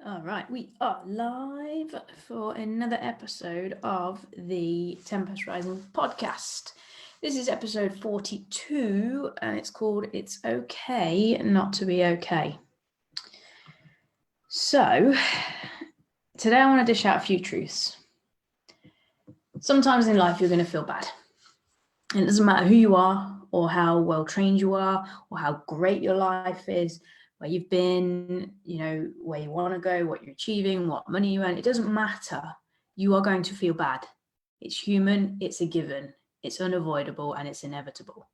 All right, we are live for another episode of the Tempest Rising podcast. This is episode 42 and it's called It's Okay Not to Be Okay. So, today I want to dish out a few truths. Sometimes in life you're going to feel bad. And it doesn't matter who you are or how well trained you are or how great your life is, where you've been, where you want to go, what you're achieving, what money you earn. It doesn't matter. You are going to feel bad. It's human, it's a given, it's unavoidable, and it's inevitable.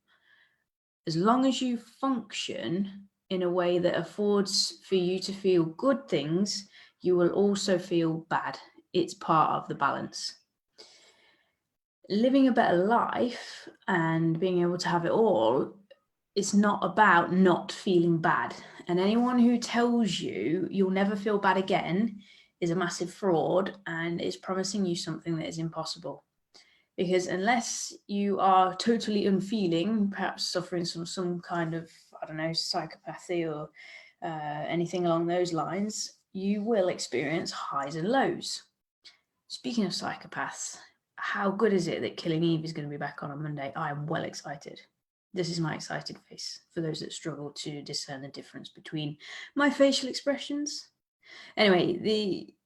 As long as you function in a way that affords for you to feel good things, you will also feel bad. It's part of the balance. Living a better life and being able to have it all, it's not about not feeling bad. And anyone who tells you you'll never feel bad again is a massive fraud and is promising you something that is impossible. Because unless you are totally unfeeling, perhaps suffering some kind of, psychopathy or anything along those lines, you will experience highs and lows. Speaking of psychopaths, how good is it that Killing Eve is going to be back on Monday? I am well excited. This is my excited face for those that struggle to discern the difference between my facial expressions. Anyway,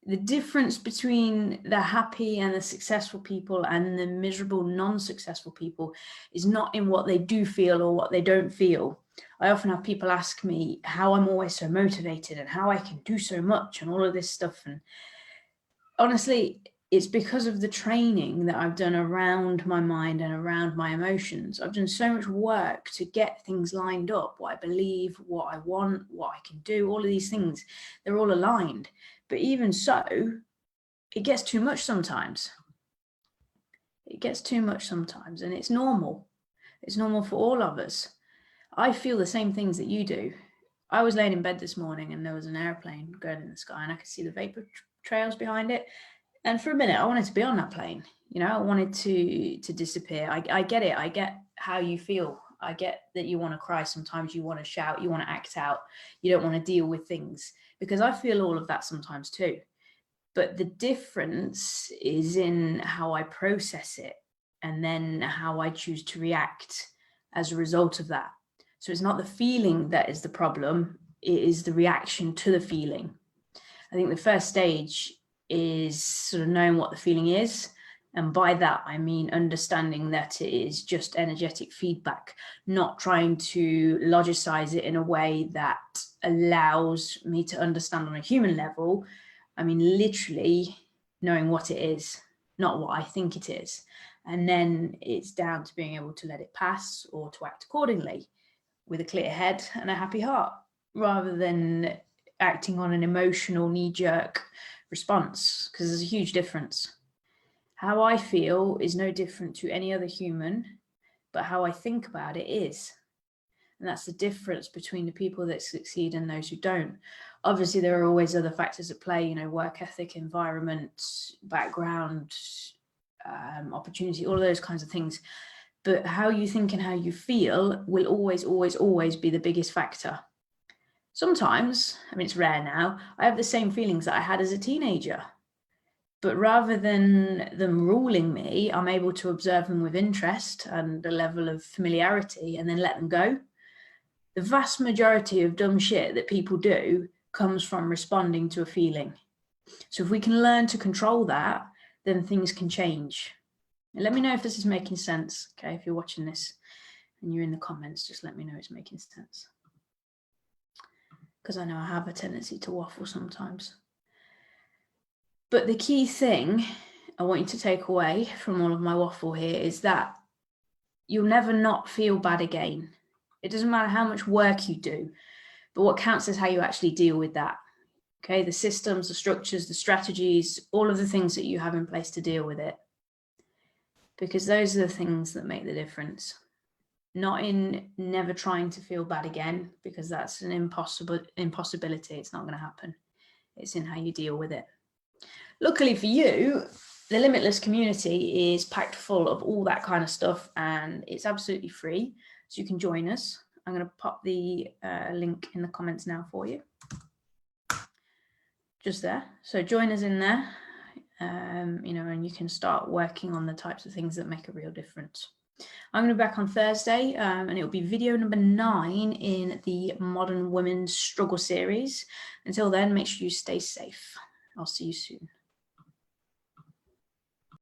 the difference between the happy and the successful people and the miserable, non-successful people is not in what they do feel or what they don't feel. I often have people ask me how I'm always so motivated and how I can do so much and all of this stuff. And honestly, it's because of the training that I've done around my mind and around my emotions. I've done so much work to get things lined up, what I believe, what I want, what I can do, all of these things, they're all aligned. But even so, it gets too much sometimes. It gets too much sometimes, and it's normal. It's normal for all of us. I feel the same things that you do. I was laying in bed this morning and there was an airplane going in the sky and I could see the vapor trails behind it. And for a minute, I wanted to be on that plane. I wanted to disappear. I get it. I get how you feel. I get that you want to cry sometimes. You want to shout. You want to act out. You don't want to deal with things, because I feel all of that sometimes too. But the difference is in how I process it and then how I choose to react as a result of that. So it's not the feeling that is the problem. It is the reaction to the feeling. I think the first stage is sort of knowing what the feeling is. And by that, I mean understanding that it is just energetic feedback, not trying to logicize it in a way that allows me to understand on a human level. I mean, literally knowing what it is, not what I think it is. And then it's down to being able to let it pass or to act accordingly with a clear head and a happy heart, rather than acting on an emotional knee-jerk response, because there's a huge difference. How I feel is no different to any other human, but how I think about it is. And that's the difference between the people that succeed and those who don't. Obviously, there are always other factors at play, work ethic, environment, background, opportunity, all of those kinds of things. But how you think and how you feel will always, always, always be the biggest factor. Sometimes, it's rare now, I have the same feelings that I had as a teenager. But rather than them ruling me, I'm able to observe them with interest and a level of familiarity and then let them go. The vast majority of dumb shit that people do comes from responding to a feeling. So if we can learn to control that, then things can change. And let me know if this is making sense, okay? If you're watching this and you're in the comments, just let me know it's making sense. Because I know I have a tendency to waffle sometimes. But the key thing I want you to take away from all of my waffle here is that you'll never not feel bad again. It doesn't matter how much work you do, but what counts is how you actually deal with that. Okay, the systems, the structures, the strategies, all of the things that you have in place to deal with it. Because those are the things that make the difference. Not in never trying to feel bad again, because that's an impossibility. It's not going to happen. It's in how you deal with it. Luckily for you, the Limitless community is packed full of all that kind of stuff, and it's absolutely free. So you can join us. I'm going to pop the link in the comments now for you. just there. So join us in there, you know, and you can start working on the types of things that make a real difference. I'm going to be back on Thursday, and it'll be video number 9 in the Modern Women's Struggle series. Until then, make sure you stay safe. I'll see you soon.